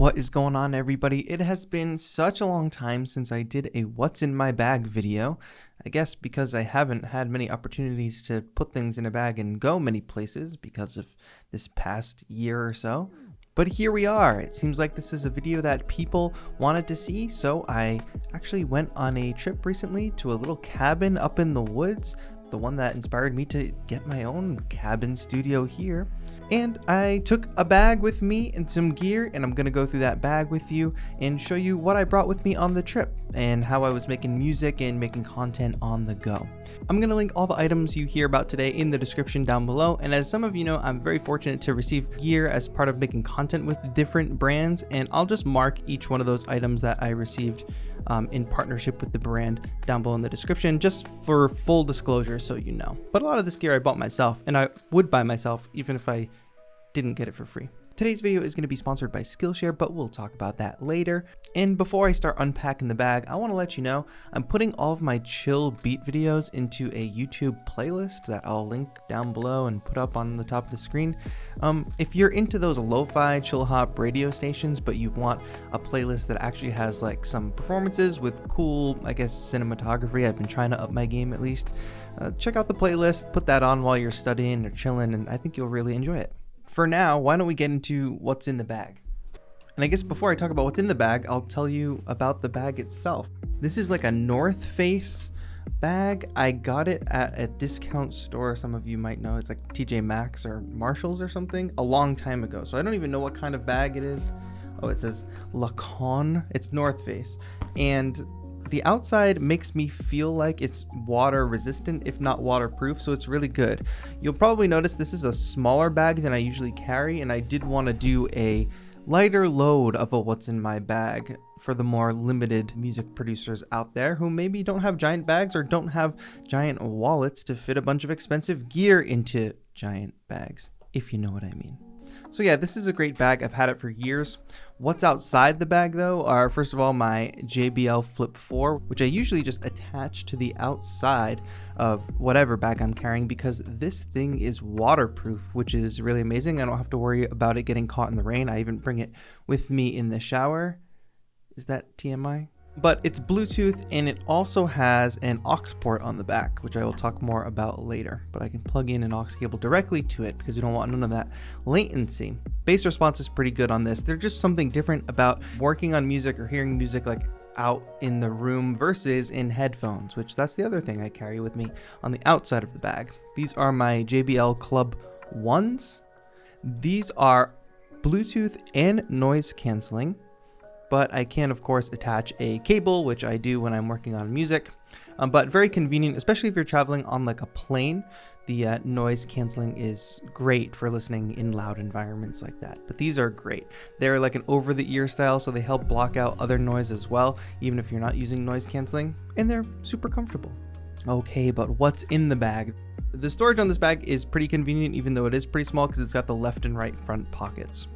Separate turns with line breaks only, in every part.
What is going on, everybody? It has been such a long time since I did a what's in my bag video. I guess because I haven't had many opportunities to put things in a bag and go many places because of this past year or so. But here we are. It seems like this is a video that people wanted to see, so I actually went on a trip recently to a little cabin up in the woods, the one that inspired me to get my own cabin studio here. And I took a bag with me and some gear, and I'm gonna go through that bag with you and show you what I brought with me on the trip and how I was making music and making content on the go. I'm gonna link all the items you hear about today in the description down below, and as some of you know, I'm very fortunate to receive gear as part of making content with different brands, and I'll just mark each one of those items that I received in partnership with the brand down below in the description, just for full disclosure so you know. But a lot of this gear I bought myself, and I would buy myself even if I didn't get it for free. Today's video is going to be sponsored by Skillshare, but we'll talk about that later. And before I start unpacking the bag, I want to let you know I'm putting all of my chill beat videos into a YouTube playlist that I'll link down below and put up on the top of the screen. If you're into those lo-fi chill hop radio stations, but you want a playlist that actually has like some performances with cool, I guess, cinematography, I've been trying to up my game at least, check out the playlist, put that on while you're studying or chilling, and I think you'll really enjoy it. For now, why don't we get into what's in the bag? And I guess before I talk about what's in the bag, I'll tell you about the bag itself. This is like a North Face bag. I got it at a discount store. Some of you might know it's like TJ Maxx or Marshalls or something a long time ago. So I don't even know what kind of bag it is. Oh, it says Lancon. It's North Face. And the outside makes me feel like it's water resistant, if not waterproof, so it's really good. You'll probably notice this is a smaller bag than I usually carry, and I did want to do a lighter load of a what's in my bag for the more limited music producers out there who maybe don't have giant bags or don't have giant wallets to fit a bunch of expensive gear into giant bags, if you know what I mean. So yeah, this is a great bag. I've had it for years. What's outside the bag though are, first of all, my JBL Flip 4, which I usually just attach to the outside of whatever bag I'm carrying because this thing is waterproof, which is really amazing. I don't have to worry about it getting caught in the rain. I even bring it with me in the shower. Is that TMI? But it's Bluetooth, and it also has an aux port on the back, which I will talk more about later. But I can plug in an aux cable directly to it because you don't want none of that latency. Bass response is pretty good on this. There's just something different about working on music or hearing music like out in the room versus in headphones, which that's the other thing I carry with me on the outside of the bag. These are my JBL Club 1s. These are Bluetooth and noise canceling, but I can of course attach a cable, which I do when I'm working on music, but very convenient, especially if you're traveling on like a plane. The noise canceling is great for listening in loud environments like that, but these are great. They're like an over the ear style, so they help block out other noise as well, even if you're not using noise canceling, and they're super comfortable. Okay, but what's in the bag? The storage on this bag is pretty convenient, even though it is pretty small because it's got the left and right front pockets.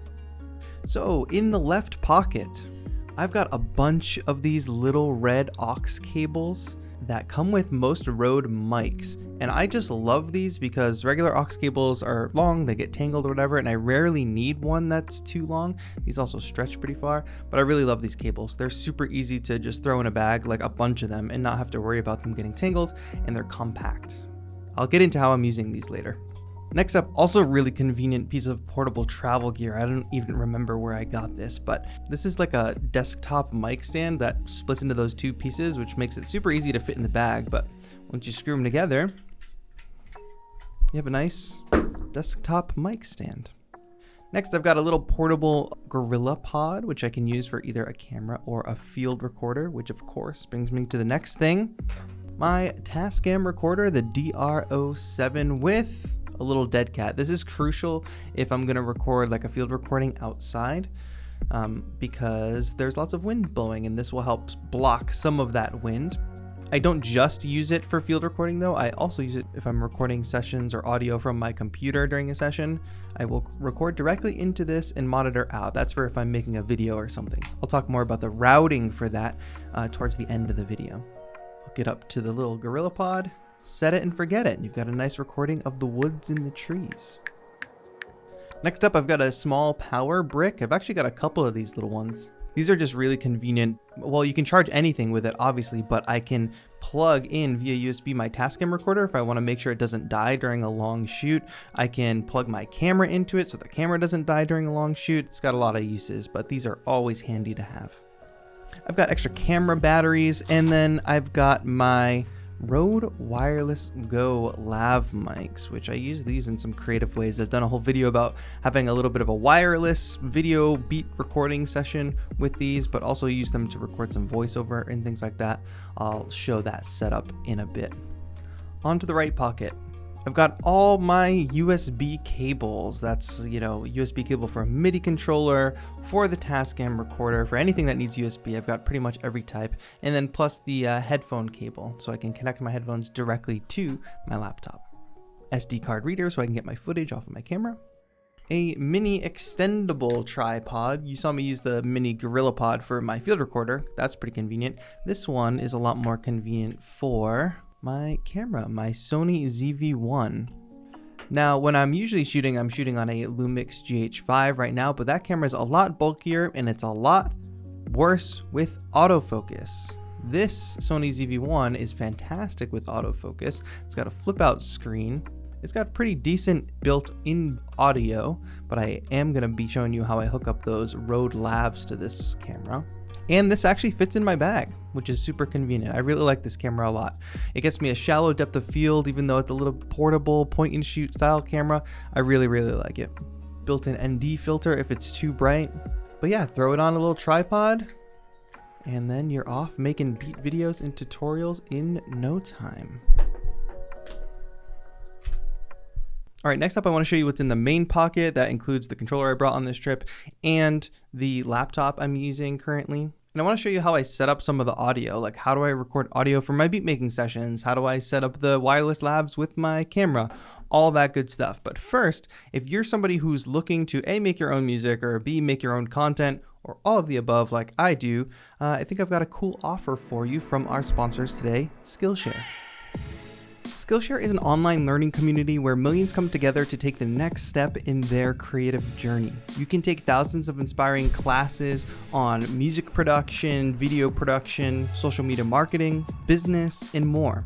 So in the left pocket, I've got a bunch of these little red aux cables that come with most Rode mics, and I just love these because regular aux cables are long, they get tangled or whatever, and I rarely need one that's too long. These also stretch pretty far, but I really love these cables. They're super easy to just throw in a bag, like a bunch of them, and not have to worry about them getting tangled, and they're compact. I'll get into how I'm using these later. Next up, also a really convenient piece of portable travel gear. I don't even remember where I got this, but this is like a desktop mic stand that splits into those two pieces, which makes it super easy to fit in the bag. But once you screw them together, you have a nice desktop mic stand. Next, I've got a little portable Gorilla Pod, which I can use for either a camera or a field recorder, which of course brings me to the next thing. My Tascam recorder, the DR07 with a little dead cat. This is crucial if I'm gonna record like a field recording outside, because there's lots of wind blowing, and this will help block some of that wind. I don't just use it for field recording though. I also use it if I'm recording sessions or audio from my computer during a session. I will record directly into this and monitor out. That's for if I'm making a video or something. I'll talk more about the routing for that towards the end of the video. Hook it up to the little Gorilla Pod, set it and forget it, and you've got a nice recording of the woods and the trees. Next up, I've got a small power brick. I've actually got a couple of these little ones. These are just really convenient. Well, you can charge anything with it, obviously, but I can plug in via USB my Tascam recorder if I want to make sure it doesn't die during a long shoot. I can plug my camera into it so the camera doesn't die during a long shoot. It's got a lot of uses, but these are always handy to have. I've got extra camera batteries, and then I've got my Rode Wireless Go lav mics, which I use these in some creative ways. I've done a whole video about having a little bit of a wireless video beat recording session with these, but also use them to record some voiceover and things like that. I'll show that setup in a bit. On to the right pocket. I've got all my USB cables. That's, USB cable for a MIDI controller, for the Tascam recorder, for anything that needs USB. I've got pretty much every type. And then plus the headphone cable, so I can connect my headphones directly to my laptop. SD card reader, so I can get my footage off of my camera. A mini extendable tripod. You saw me use the mini GorillaPod for my field recorder. That's pretty convenient. This one is a lot more convenient for my camera, my Sony ZV-1. Now, when I'm usually shooting, I'm shooting on a Lumix GH5 right now, but that camera is a lot bulkier and it's a lot worse with autofocus. This Sony ZV-1 is fantastic with autofocus. It's got a flip out screen. It's got pretty decent built-in audio, but I am going to be showing you how I hook up those Rode lavs to this camera. And this actually fits in my bag, which is super convenient. I really like this camera a lot. It gets me a shallow depth of field, even though it's a little portable point and shoot style camera. I really, really like it. Built-in ND filter if it's too bright. But yeah, throw it on a little tripod, and then you're off making beat videos and tutorials in no time. All right, next up I want to show you what's in the main pocket. That includes the controller I brought on this trip and the laptop I'm using currently. And I want to show you how I set up some of the audio, like how do I record audio for my beat making sessions? How do I set up the wireless labs with my camera? All that good stuff. But first, if you're somebody who's looking to A, make your own music, or B, make your own content, or all of the above like I do, I think I've got a cool offer for you from our sponsors today, Skillshare. Skillshare is an online learning community where millions come together to take the next step in their creative journey. You can take thousands of inspiring classes on music production, video production, social media marketing, business, and more.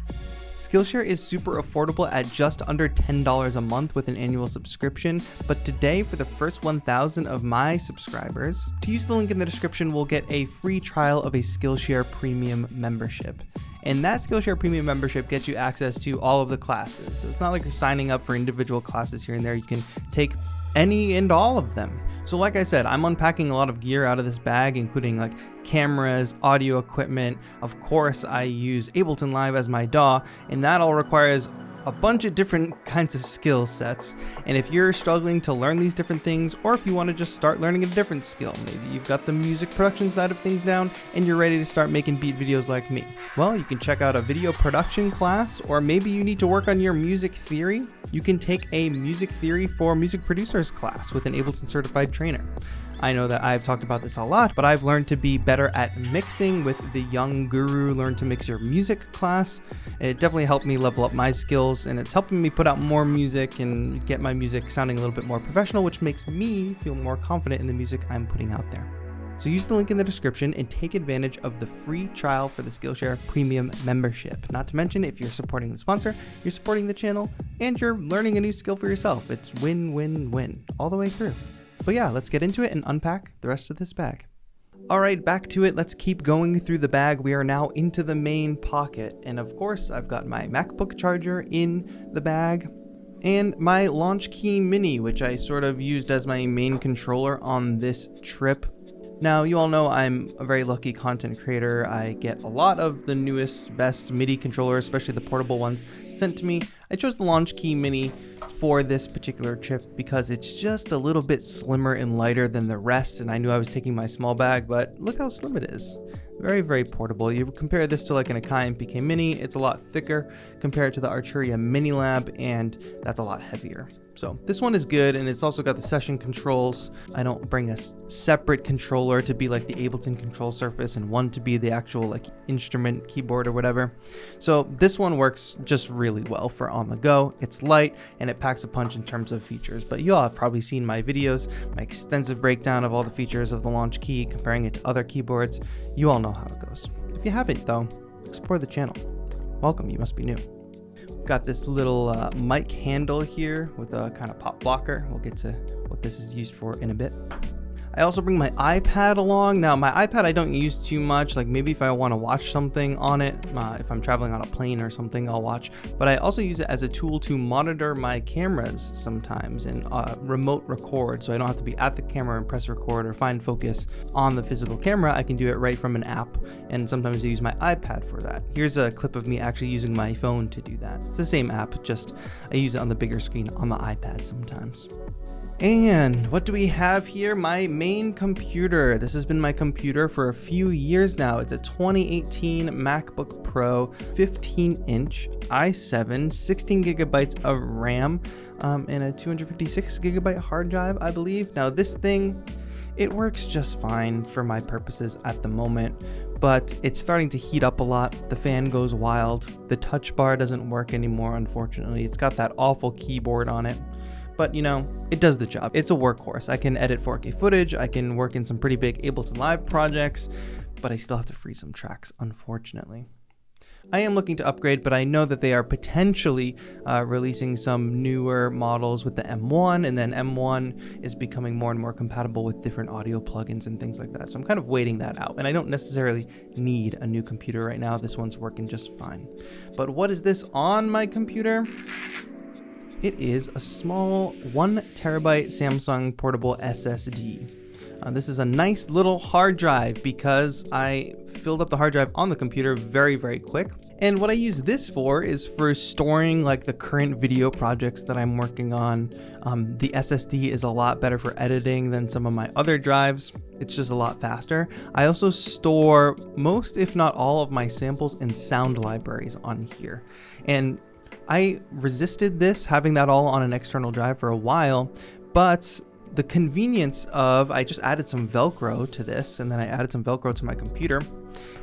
Skillshare is super affordable at just under $10 a month with an annual subscription, but today for the first 1,000 of my subscribers, to use the link in the description, we'll get a free trial of a Skillshare Premium membership. And that Skillshare Premium membership gets you access to all of the classes. So it's not like you're signing up for individual classes here and there. You can take any and all of them. So like I said, I'm unpacking a lot of gear out of this bag, including like cameras, audio equipment. Of course, I use Ableton Live as my DAW, and that all requires a bunch of different kinds of skill sets. And if you're struggling to learn these different things, or if you want to just start learning a different skill, maybe you've got the music production side of things down and you're ready to start making beat videos like me, well, you can check out a video production class, or maybe you need to work on your music theory. You can take a music theory for music producers class with an Ableton certified trainer. I know that I've talked about this a lot, but I've learned to be better at mixing with the Young Guru Learn to Mix Your Music class. It definitely helped me level up my skills, and it's helping me put out more music and get my music sounding a little bit more professional, which makes me feel more confident in the music I'm putting out there. So use the link in the description and take advantage of the free trial for the Skillshare Premium membership. Not to mention, if you're supporting the sponsor, you're supporting the channel, and you're learning a new skill for yourself. It's win-win-win all the way through. But yeah, let's get into it and unpack the rest of this bag. All right, back to it. Let's keep going through the bag. We are now into the main pocket. And of course, I've got my MacBook charger in the bag and my Launch Key Mini, which I sort of used as my main controller on this trip. Now, you all know I'm a very lucky content creator. I get a lot of the newest, best MIDI controllers, especially the portable ones, sent to me. I chose the Launch Key Mini for this particular trip because it's just a little bit slimmer and lighter than the rest, and I knew I was taking my small bag, but look how slim it is. Very, very portable. You compare this to like an Akai MPK Mini, it's a lot thicker compared to the Arturia Mini Lab, and that's a lot heavier. So this one is good, and it's also got the session controls. I don't bring a separate controller to be like the Ableton control surface and one to be the actual like instrument keyboard or whatever. So this one works just really well for on the go. It's light and it packs a punch in terms of features, but you all have probably seen my videos, my extensive breakdown of all the features of the Launch Key, comparing it to other keyboards. You all know how it goes. If you haven't though, explore the channel. Welcome, you must be new. Got this little mic handle here with a kind of pop blocker. We'll get to what this is used for in a bit. I also bring my iPad along. Now my iPad I don't use too much, like maybe if I want to watch something on it, if I'm traveling on a plane or something I'll watch, but I also use it as a tool to monitor my cameras sometimes and remote record, so I don't have to be at the camera and press record or find focus on the physical camera. I can do it right from an app, and sometimes I use my iPad for that. Here's a clip of me actually using my phone to do that. It's the same app, just I use it on the bigger screen on the iPad sometimes. And what do we have here? My main computer. This has been my computer for a few years now. It's a 2018 MacBook Pro 15-inch i7, 16 gigabytes of RAM, and a 256 gigabyte hard drive, I believe. Now this thing, it works just fine for my purposes at the moment, but it's starting to heat up a lot. The fan goes wild. The touch bar doesn't work anymore, unfortunately. It's got that awful keyboard on it. But you know, it does the job. It's a workhorse. I can edit 4K footage. I can work in some pretty big Ableton Live projects, but I still have to freeze some tracks, unfortunately. I am looking to upgrade, but I know that they are potentially releasing some newer models with the M1, and then M1 is becoming more and more compatible with different audio plugins and things like that. So I'm kind of waiting that out, and I don't necessarily need a new computer right now. This one's working just fine. But what is this on my computer? It is a small 1 terabyte Samsung portable SSD. This is a nice little hard drive because I filled up the hard drive on the computer very, very quick. And what I use this for is for storing like the current video projects that I'm working on. The SSD is a lot better for editing than some of my other drives. It's just a lot faster. I also store most, if not all, of my samples and sound libraries on here. And I resisted this, having that all on an external drive for a while, but the convenience of, I just added some Velcro to this, and then I added some Velcro to my computer.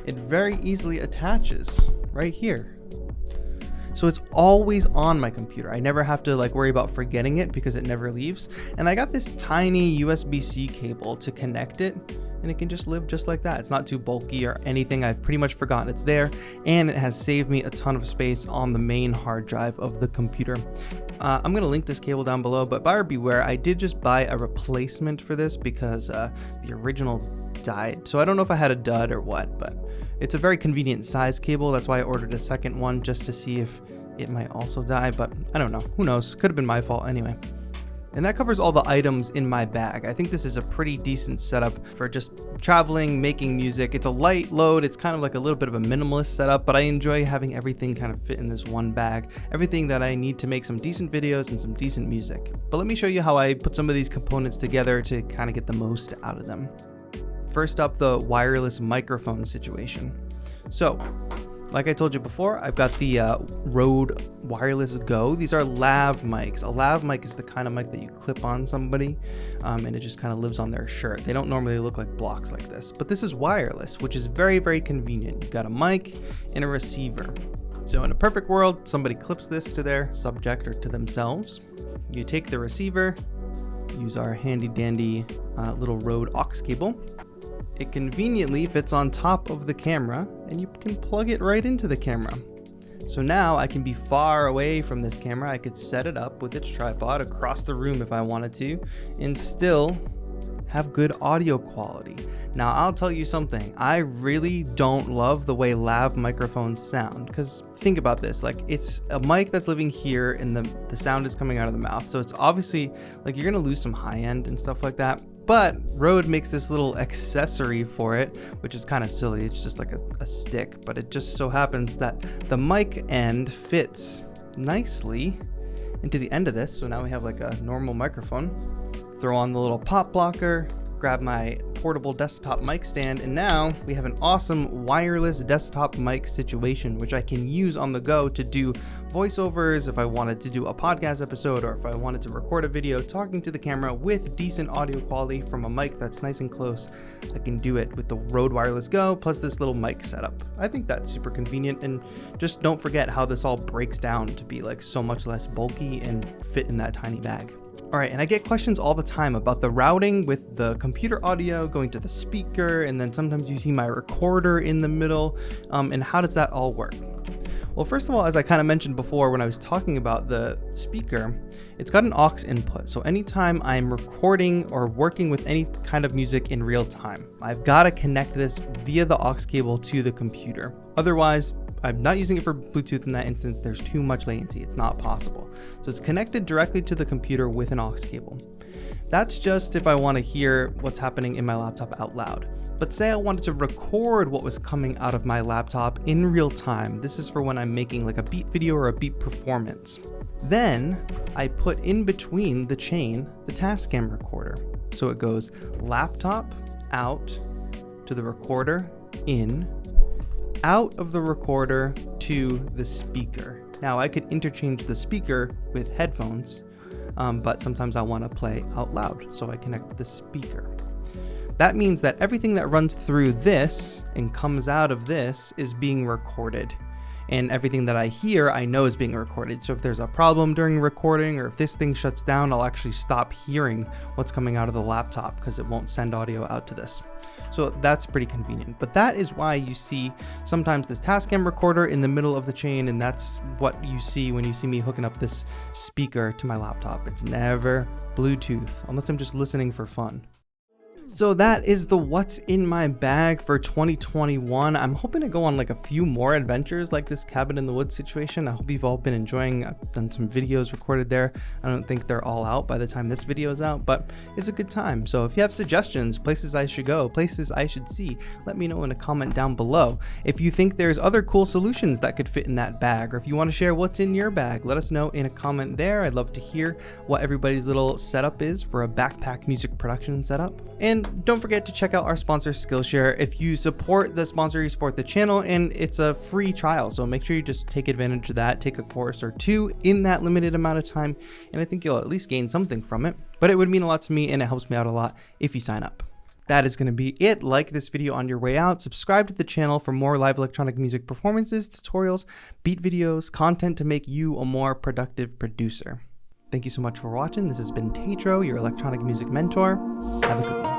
It very easily attaches right here. So it's always on my computer. I never have to like worry about forgetting it because it never leaves. And I got this tiny USB-C cable to connect it, and it can just live just like that. It's not too bulky or anything. I've pretty much forgotten it's there, and it has saved me a ton of space on the main hard drive of the computer. I'm gonna link this cable down below, but buyer beware, I did just buy a replacement for this because the original died. So I don't know if I had a dud or what, but it's a very convenient size cable. That's why I ordered a second one, just to see if it might also die, but I don't know. Who knows? Could have been my fault anyway. And that covers all the items in my bag. I think this is a pretty decent setup for just traveling, making music. It's a light load. It's kind of like a little bit of a minimalist setup, but I enjoy having everything kind of fit in this one bag. Everything that I need to make some decent videos and some decent music. But let me show you how I put some of these components together to kind of get the most out of them. First up, the wireless microphone situation. So, like I told you before, I've got the Rode Wireless Go. These are lav mics. A lav mic is the kind of mic that you clip on somebody, and it just kind of lives on their shirt. They don't normally look like blocks like this, but this is wireless, which is very, very convenient. You've got a mic and a receiver. So in a perfect world, somebody clips this to their subject or to themselves. You take the receiver, use our handy dandy little Rode aux cable. It conveniently fits on top of the camera, and you can plug it right into the camera. So now I can be far away from this camera. I could set it up with its tripod across the room if I wanted to, and still have good audio quality. Now I'll tell you something, I really don't love the way lav microphones sound, because think about this, like it's a mic that's living here and the sound is coming out of the mouth. So it's obviously like you're gonna lose some high end and stuff like that. But Rode makes this little accessory for it, which is kind of silly. It's just like a stick, but it just so happens that the mic end fits nicely into the end of this. So now we have like a normal microphone. Throw on the little pop blocker, grab my portable desktop mic stand, and now we have an awesome wireless desktop mic situation, which I can use on the go to do voiceovers if I wanted to do a podcast episode, or if I wanted to record a video talking to the camera with decent audio quality from a mic that's nice and close. I can do it with the Rode Wireless Go plus this little mic setup. I think that's super convenient, and just don't forget how this all breaks down to be like so much less bulky and fit in that tiny bag. Alright, and I get questions all the time about the routing with the computer audio going to the speaker, and then sometimes you see my recorder in the middle, and how does that all work? Well, first of all, as I kind of mentioned before when I was talking about the speaker, it's got an aux input. So anytime I'm recording or working with any kind of music in real time, I've got to connect this via the aux cable to the computer. Otherwise, I'm not using it for Bluetooth in that instance. There's too much latency. It's not possible. So it's connected directly to the computer with an aux cable. That's just if I want to hear what's happening in my laptop out loud. But say I wanted to record what was coming out of my laptop in real time. This is for when I'm making like a beat video or a beat performance. Then I put in between the chain the Tascam recorder. So it goes laptop out to the recorder in, out of the recorder to the speaker. Now I could interchange the speaker with headphones, but sometimes I want to play out loud, so I connect the speaker. That means that everything that runs through this and comes out of this is being recorded. And everything that I hear, I know is being recorded. So if there's a problem during recording, or if this thing shuts down, I'll actually stop hearing what's coming out of the laptop because it won't send audio out to this. So that's pretty convenient. But that is why you see sometimes this Tascam recorder in the middle of the chain, and that's what you see when you see me hooking up this speaker to my laptop. It's never Bluetooth, unless I'm just listening for fun. So that is the what's in my bag for 2021. I'm hoping to go on like a few more adventures like this cabin in the woods situation. I hope you've all been enjoying. I've done some videos recorded there. I don't think they're all out by the time this video is out, but it's a good time. So if you have suggestions, places I should go, places I should see, let me know in a comment down below. If you think there's other cool solutions that could fit in that bag, or if you want to share what's in your bag, let us know in a comment there. I'd love to hear what everybody's little setup is for a backpack music production setup. And don't forget to check out our sponsor, Skillshare. If you support the sponsor, you support the channel, and it's a free trial. So make sure you just take advantage of that, take a course or two in that limited amount of time, and I think you'll at least gain something from it. But it would mean a lot to me, and it helps me out a lot if you sign up. That is going to be it. Like this video on your way out. Subscribe to the channel for more live electronic music performances, tutorials, beat videos, content to make you a more productive producer. Thank you so much for watching. This has been TAETRO, your electronic music mentor. Have a good one.